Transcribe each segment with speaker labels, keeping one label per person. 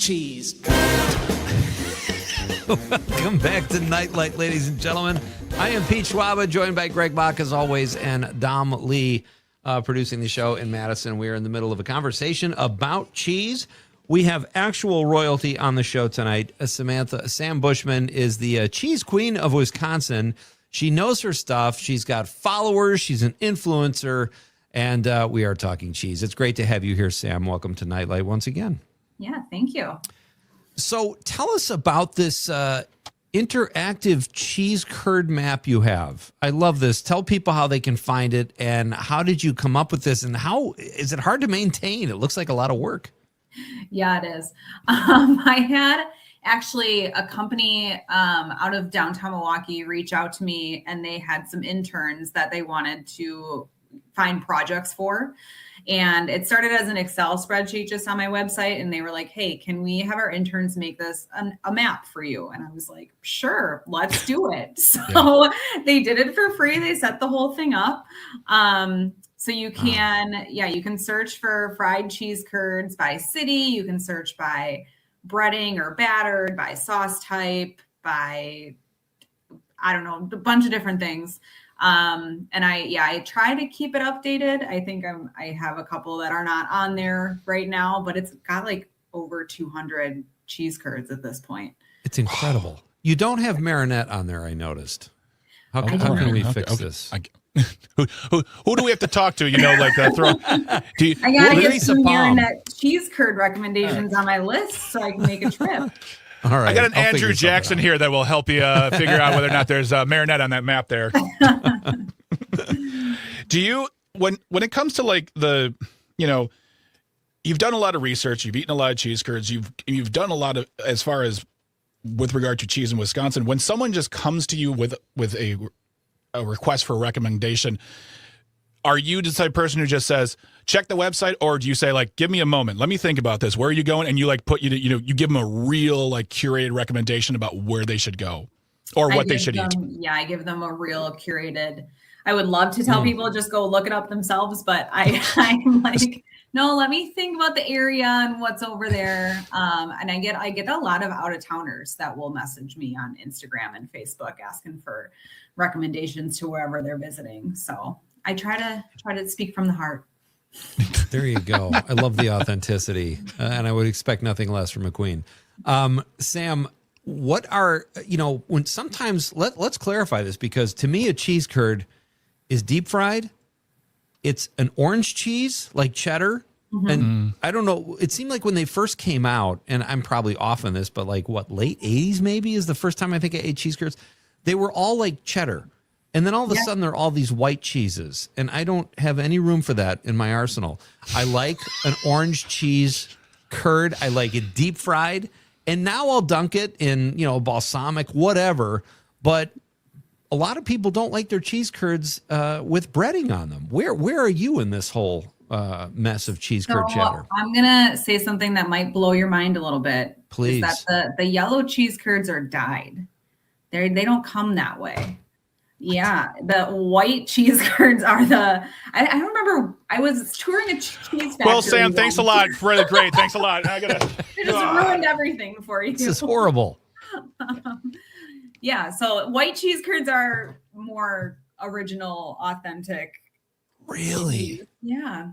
Speaker 1: cheese.
Speaker 2: Welcome back to Nightlight, ladies and gentlemen. I am Pete Schwaba, joined by Greg Bach, as always, and Dom Lee, producing the show in Madison. We are in the middle of a conversation about cheese. We have actual royalty on the show tonight. Sam Bushman is the cheese queen of Wisconsin. She knows her stuff. She's got followers. She's an influencer. And we are talking cheese. It's great to have you here, Sam. Welcome to Nightlight once again.
Speaker 3: Yeah, thank you.
Speaker 2: So tell us about this interactive cheese curd map you have. I love this. Tell people how they can find it, and how did you come up with this, and how is it hard to maintain? It looks like a lot of work.
Speaker 3: Yeah, it is. I had actually a company out of downtown Milwaukee reach out to me, and they had some interns that they wanted to find projects for. And it started as an Excel spreadsheet just on my website. And they were like, hey, can we have our interns make this a map for you? And I was like, sure, let's do it. So they did it for free. They set the whole thing up. So you can, you can search for fried cheese curds by city. You can search by breading or battered, by sauce type, by, I don't know, a bunch of different things. And I try to keep it updated. I think I have a couple that are not on there right now, but it's got like over 200 cheese curds at this point.
Speaker 2: It's incredible. You don't have marinette on there, I noticed. How can we fix this?
Speaker 4: Who do we have to talk to? You know, like throw.
Speaker 3: I gotta get some marinette cheese curd recommendations on my list so I can make a trip.
Speaker 2: All right.
Speaker 4: I got an Andrew Jackson here that will help you figure out whether or not there's marinette on that map there. Do you, when it comes to like the, you know, you've done a lot of research, you've eaten a lot of cheese curds, you've done a lot of, as far as with regard to cheese in Wisconsin, when someone just comes to you with a request for a recommendation, are you the type of person who just says, check the website, or do you say, like, give me a moment, let me think about this, where are you going? And you like you give them a real like curated recommendation about where they should go or what they should eat?
Speaker 3: Yeah, I give them a real curated. I would love to tell people just go look it up themselves, but I'm like, no, let me think about the area and what's over there. And I get a lot of out of towners that will message me on Instagram and Facebook asking for recommendations to wherever they're visiting. So I try to speak from the heart.
Speaker 2: There you go. I love the authenticity, and I would expect nothing less from a queen. Sam, what are, when sometimes, let's clarify this, because to me a cheese curd is deep fried. It's an orange cheese like cheddar. Mm-hmm. And I don't know, it seemed like when they first came out, and I'm probably off on this, but like late 80s maybe is the first time I think I ate cheese curds. They were all like cheddar. And then all of a sudden, there are all these white cheeses, and I don't have any room for that in my arsenal. I like an orange cheese curd. I like it deep fried, and now I'll dunk it in, balsamic, whatever. But a lot of people don't like their cheese curds with breading on them. Where are you in this whole mess of cheese curd cheddar?
Speaker 3: I'm gonna say something that might blow your mind a little bit.
Speaker 2: Please.
Speaker 3: Is that the yellow cheese curds are dyed. They don't come that way. Yeah, the white cheese curds are I don't remember. I was touring a cheese factory.
Speaker 4: Well, Sam, thanks a lot. Really great. Thanks a lot.
Speaker 3: I just ruined everything for you.
Speaker 2: This is horrible.
Speaker 3: Yeah, so white cheese curds are more original, authentic.
Speaker 2: Really?
Speaker 3: Yeah.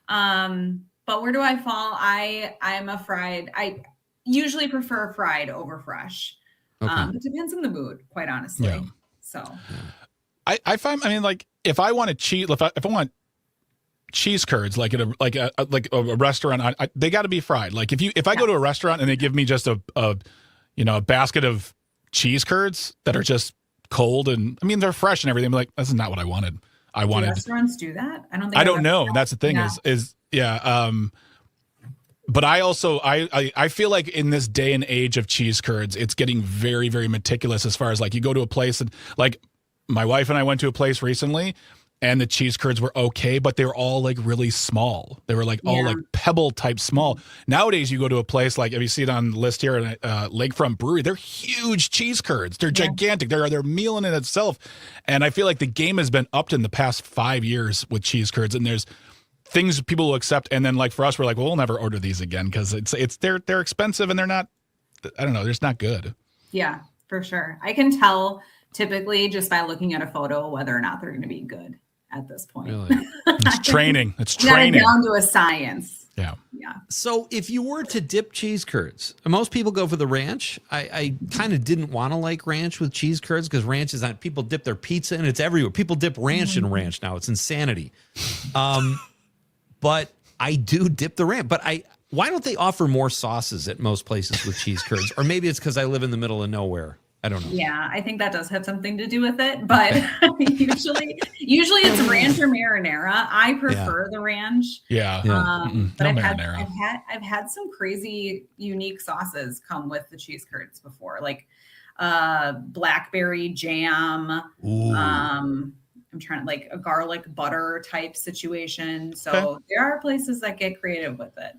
Speaker 3: But where do I fall? I'm a fried. I usually prefer fried over fresh. Okay. It depends on the mood, quite honestly. Yeah. So
Speaker 4: I find, like if I want to cheat, if I want cheese curds, like at a restaurant, they got to be fried. Like if I go to a restaurant and they give me just a basket of cheese curds that are just cold and they're fresh and everything, I'm like, this is not what I wanted. Do
Speaker 3: restaurants do that?
Speaker 4: I don't know. That's the thing is. But I also, I feel like in this day and age of cheese curds, it's getting very, very meticulous as far as like you go to a place and like my wife and I went to a place recently and the cheese curds were okay, but they were all like really small. They were like all like pebble type small. Nowadays you go to a place like, if you see it on the list here at Lakefront Brewery, they're huge cheese curds. They're gigantic. They're a meal in itself. And I feel like the game has been upped in the past 5 years with cheese curds, and there's things people will accept, and then like for us, we're like, well, we'll never order these again because they're expensive and they're not. I don't know. They're just not good.
Speaker 3: Yeah, for sure. I can tell typically just by looking at a photo whether or not they're going to be good at this point.
Speaker 2: Really?
Speaker 4: It's training. It's
Speaker 3: Got it
Speaker 4: training.
Speaker 3: down to a science.
Speaker 4: Yeah.
Speaker 3: Yeah.
Speaker 2: So if you were to dip cheese curds, most people go for the ranch. I kind of didn't want to like ranch with cheese curds because ranch is on, people dip their pizza and it's everywhere. People dip ranch in ranch now. It's insanity. But I do dip the ranch. But why don't they offer more sauces at most places with cheese curds? Or maybe it's because I live in the middle of nowhere. I don't know.
Speaker 3: Yeah, I think that does have something to do with it, but usually it's ranch or marinara. I prefer the ranch.
Speaker 4: Yeah.
Speaker 3: But
Speaker 4: No
Speaker 3: I've had some crazy unique sauces come with the cheese curds before, like blackberry jam. I'm trying to like a garlic butter type situation. So there are places that get creative with it.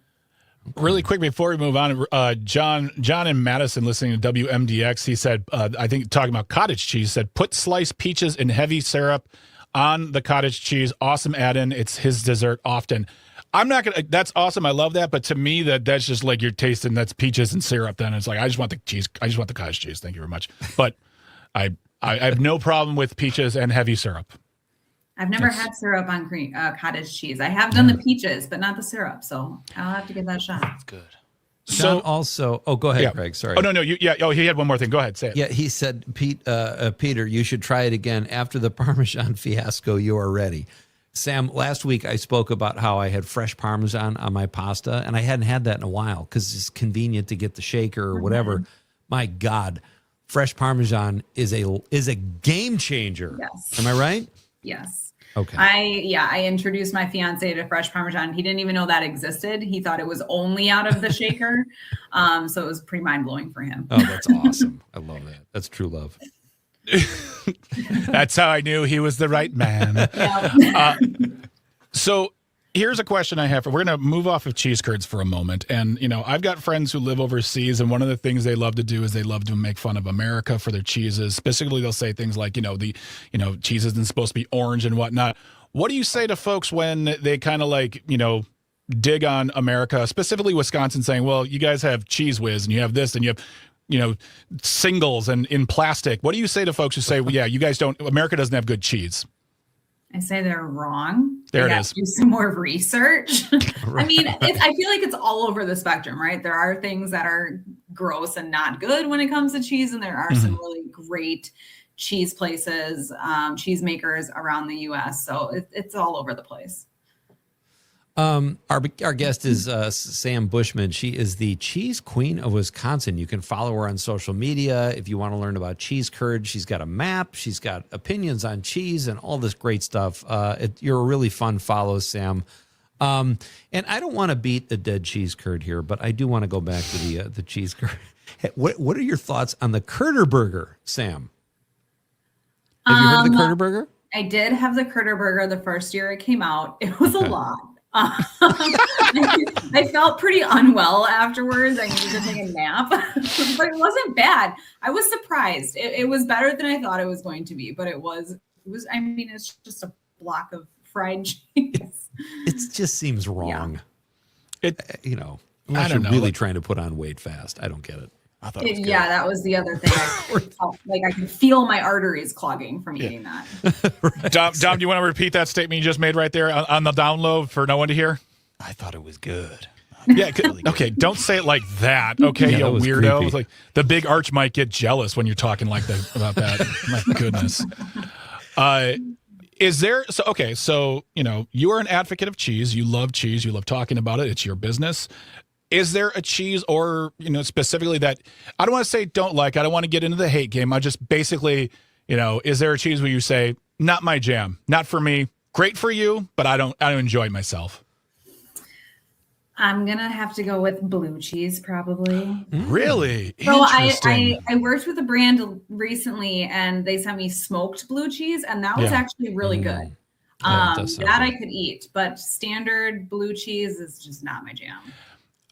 Speaker 4: Really quick before we move on, John in Madison listening to WMDX, he said, I think talking about cottage cheese, said put sliced peaches in heavy syrup on the cottage cheese. Awesome add-in. It's his dessert often. I'm not gonna. That's awesome. I love that. But to me, that's just like you're tasting that's peaches and syrup. Then it's like I just want the cheese. I just want the cottage cheese. Thank you very much. But I have no problem with peaches and heavy syrup.
Speaker 3: I've never had syrup on cottage cheese. I have done the peaches, but not the syrup. So I'll have to give that a shot.
Speaker 4: That's good.
Speaker 2: John also, go ahead, Craig. Sorry.
Speaker 4: Oh, no. He had one more thing. Go ahead. Say it.
Speaker 2: Yeah, he said, Peter, you should try it again. After the Parmesan fiasco, you are ready. Sam, last week I spoke about how I had fresh Parmesan on my pasta, and I hadn't had that in a while because it's convenient to get the shaker or whatever. My God, fresh Parmesan is a game changer.
Speaker 3: Yes.
Speaker 2: Am I right?
Speaker 3: Yes.
Speaker 2: Okay.
Speaker 3: I introduced my fiance to fresh Parmesan. He didn't even know that existed. He thought it was only out of the shaker. So it was pretty mind-blowing for him.
Speaker 2: Oh, that's awesome. I love that. That's true love.
Speaker 4: That's how I knew he was the right man. So here's a question I have. We're going to move off of cheese curds for a moment. And, I've got friends who live overseas, and one of the things they love to do is they love to make fun of America for their cheeses. Specifically, they'll say things like, cheese isn't supposed to be orange and whatnot. What do you say to folks when they kind of like, dig on America, specifically Wisconsin, saying, well, you guys have Cheese Whiz and you have this and you have, singles and in plastic. What do you say to folks who say, well, yeah, you guys America doesn't have good cheese?
Speaker 3: I say they're wrong.
Speaker 4: There
Speaker 3: they
Speaker 4: it
Speaker 3: have
Speaker 4: is.
Speaker 3: to do some more research. I mean, I feel like it's all over the spectrum, right? There are things that are gross and not good when it comes to cheese, and there are some really great cheese places, cheese makers around the U.S. So it's all over the place.
Speaker 2: Our guest is Sam Bushman. She is the cheese queen of Wisconsin. You can follow her on social media if you want to learn about cheese curds. She's got a map. She's got opinions on cheese and all this great stuff. You're a really fun follow, Sam. And I don't want to beat a dead cheese curd here, but I do want to go back to the cheese curd. What are your thoughts on the curder burger, Sam? Have you heard of the curder burger?
Speaker 3: I did have the curder burger the first year it came out. It was a lot. I felt pretty unwell afterwards. I needed to take a nap, but it wasn't bad. I was surprised. It was better than I thought it was going to be, but it was, I mean, it's just a block of fried cheese.
Speaker 2: It just seems wrong.
Speaker 3: Yeah.
Speaker 2: Unless you're really trying to put on weight fast. I don't get it.
Speaker 4: I thought it was good.
Speaker 3: Yeah, that was the other thing. I could feel my arteries clogging from eating that.
Speaker 2: Right.
Speaker 4: Dom, do you want to repeat that statement you just made right there on the download for no one to hear?
Speaker 1: I thought it was good.
Speaker 4: Yeah. Okay. Don't say it like that. Okay,
Speaker 2: Yeah,
Speaker 4: you
Speaker 2: that was
Speaker 4: weirdo.
Speaker 2: creepy.
Speaker 4: It's like the big arch might get jealous when you're talking like that about that. My goodness. Is there so you are an advocate of cheese. You love cheese. You love talking about it. It's your business. Is there a cheese or, specifically that I don't want to say don't like, I don't want to get into the hate game. I just basically, is there a cheese where you say, not my jam, not for me, great for you, but I don't enjoy it myself?
Speaker 3: I'm going to have to go with blue cheese probably.
Speaker 4: Really?
Speaker 3: So
Speaker 4: Interesting.
Speaker 3: I worked with a brand recently and they sent me smoked blue cheese and that was actually really good.
Speaker 2: Yeah, it does sound
Speaker 3: that
Speaker 2: good.
Speaker 3: I could eat, but standard blue cheese is just not my jam.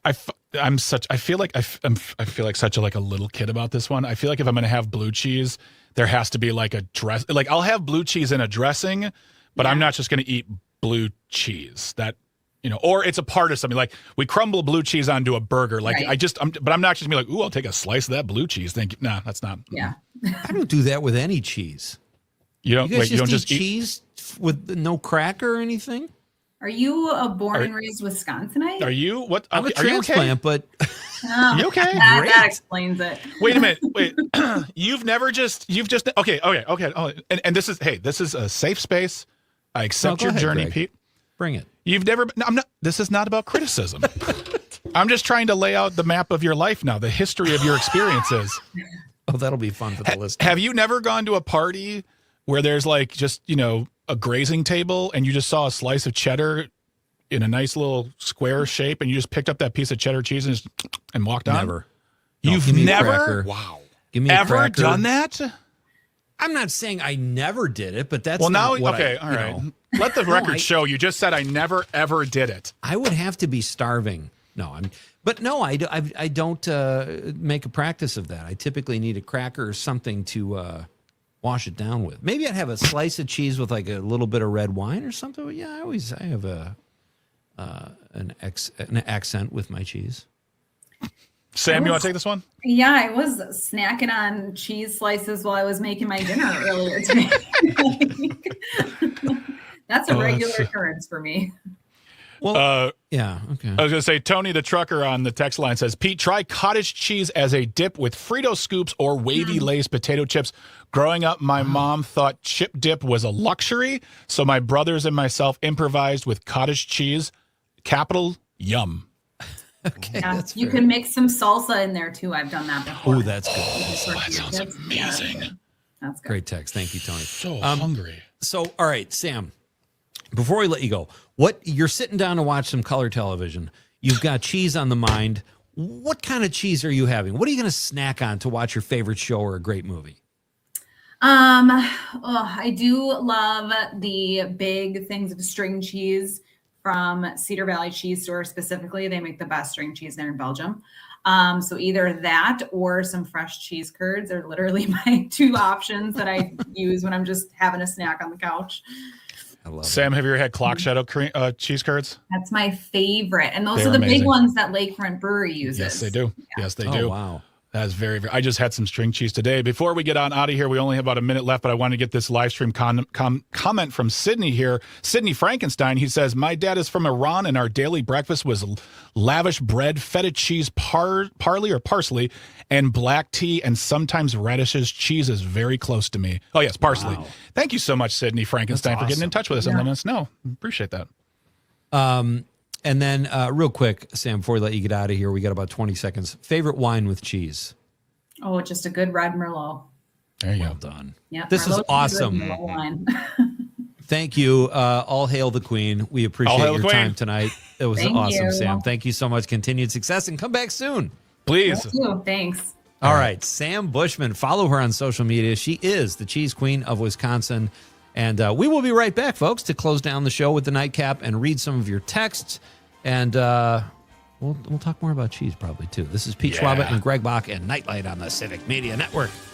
Speaker 4: I feel like such a little kid about this one. I feel like if I'm going to have blue cheese, there has to be like a dress. Like I'll have blue cheese in a dressing, but I'm not just going to eat blue cheese. or it's a part of something. Like we crumble blue cheese onto a burger. Like
Speaker 3: Right.
Speaker 4: but I'm not just gonna be like, ooh, I'll take a slice of that blue cheese. Thank you. No, that's not.
Speaker 3: Yeah.
Speaker 2: I don't do that with any cheese.
Speaker 4: You don't.
Speaker 2: You guys
Speaker 4: Wait, you don't
Speaker 2: just eat
Speaker 4: just eat.
Speaker 2: cheese with no cracker or anything?
Speaker 3: Are you a born and raised Wisconsinite?
Speaker 4: Are you what?
Speaker 2: I'm a
Speaker 4: Are you okay?
Speaker 2: transplant, but
Speaker 3: Oh,
Speaker 4: You okay?
Speaker 3: That
Speaker 2: Great.
Speaker 3: explains it.
Speaker 4: Wait a minute. Wait. you've just okay. Oh, and this is a safe space. I accept
Speaker 2: go
Speaker 4: your
Speaker 2: ahead,
Speaker 4: journey,
Speaker 2: Greg.
Speaker 4: Pete.
Speaker 2: bring it.
Speaker 4: You've never. No, I'm not. This is not about criticism. I'm just trying to lay out the map of your life now, the history of your experiences.
Speaker 2: Oh, that'll be fun for the listeners.
Speaker 4: Have you never gone to a party where there's like just a grazing table and you just saw a slice of cheddar in a nice little square shape and you just picked up that piece of cheddar cheese and walked on?
Speaker 2: Never. No,
Speaker 4: You've
Speaker 2: give me a
Speaker 4: never?
Speaker 2: cracker.
Speaker 4: Wow.
Speaker 2: Give me a
Speaker 4: Ever
Speaker 2: cracker.
Speaker 4: done that?
Speaker 2: I'm not saying I never did it, but that's
Speaker 4: Well, now,
Speaker 2: not what
Speaker 4: okay,
Speaker 2: I,
Speaker 4: all
Speaker 2: you
Speaker 4: right.
Speaker 2: know.
Speaker 4: Let the record
Speaker 2: I-
Speaker 4: show you just said I never, ever did it.
Speaker 2: I would have to be starving. But no, I don't make a practice of that. I typically need a cracker or something to wash it down with. Maybe I'd have a slice of cheese with like a little bit of red wine or something. But yeah, I have an accent with my cheese.
Speaker 4: Sam, you want to take this one?
Speaker 3: Yeah, I was snacking on cheese slices while I was making my dinner earlier today. That's a regular occurrence for me.
Speaker 2: Well, yeah, okay.
Speaker 4: I was going to say, Tony the trucker on the text line says, Pete, try cottage cheese as a dip with Frito scoops or wavy Lay's potato chips. Growing up, my mom thought chip dip was a luxury, so my brothers and myself improvised with cottage cheese. Capital Yum.
Speaker 2: Okay,
Speaker 3: Yeah,
Speaker 2: that's
Speaker 3: you
Speaker 2: fair.
Speaker 3: can make some salsa in there too. I've done that before.
Speaker 2: Oh, that's good.
Speaker 4: That sounds amazing.
Speaker 3: That's good.
Speaker 2: Great text. Thank you, Tony.
Speaker 4: So hungry.
Speaker 2: So, all right, Sam, before we let you go, you're sitting down to watch some color television. You've got cheese on the mind. What kind of cheese are you having? What are you going to snack on to watch your favorite show or a great movie?
Speaker 3: I do love the big things of string cheese from Cedar Valley Cheese Store specifically. They make the best string cheese there in Belgium. So either that or some fresh cheese curds are literally my two options that I use when I'm just having a snack on the couch.
Speaker 2: I love
Speaker 4: Sam, have you ever had clock shadow cheese curds?
Speaker 3: That's my favorite. And those
Speaker 4: They're
Speaker 3: are the
Speaker 4: amazing.
Speaker 3: big ones that Lakefront Brewery uses.
Speaker 4: Yes, they do. Yes, they
Speaker 2: it.
Speaker 4: do.
Speaker 2: Oh, wow.
Speaker 4: That's very, very. I just had some string cheese today. Before we get on out of here, we only have about a minute left, but I want to get this live stream comment from Sydney here. Sydney Frankenstein. He says, "My dad is from Iran, and our daily breakfast was lavish bread, feta cheese, parsley, and black tea, and sometimes radishes. Cheese is very close to me." Oh yes, parsley.
Speaker 2: Wow.
Speaker 4: Thank you so much, Sydney Frankenstein, for getting in touch with us and letting us know. Appreciate that.
Speaker 2: And then real quick, Sam, before we let you get out of here, we got about 20 seconds. Favorite wine with cheese?
Speaker 3: Oh, just a good red Merlot.
Speaker 4: There you
Speaker 2: Well
Speaker 4: go.
Speaker 2: done.
Speaker 3: Yeah,
Speaker 2: This is
Speaker 3: Merlot's a good
Speaker 2: awesome.
Speaker 3: Merlot wine.
Speaker 2: Thank you. All hail the queen. We appreciate
Speaker 4: hail
Speaker 2: your
Speaker 4: the queen.
Speaker 2: time tonight. It was
Speaker 3: Thank
Speaker 2: awesome,
Speaker 3: you.
Speaker 2: Sam. Thank you so much. Continued success and come back soon.
Speaker 4: Please.
Speaker 3: Thanks.
Speaker 2: All right. Sam Bushman. Follow her on social media. She is the cheese queen of Wisconsin. And we will be right back, folks, to close down the show with the nightcap and read some of your texts. And we'll talk more about cheese probably, too. This is Pete Schwaba and Greg Bach and Nightlight on the Civic Media Network.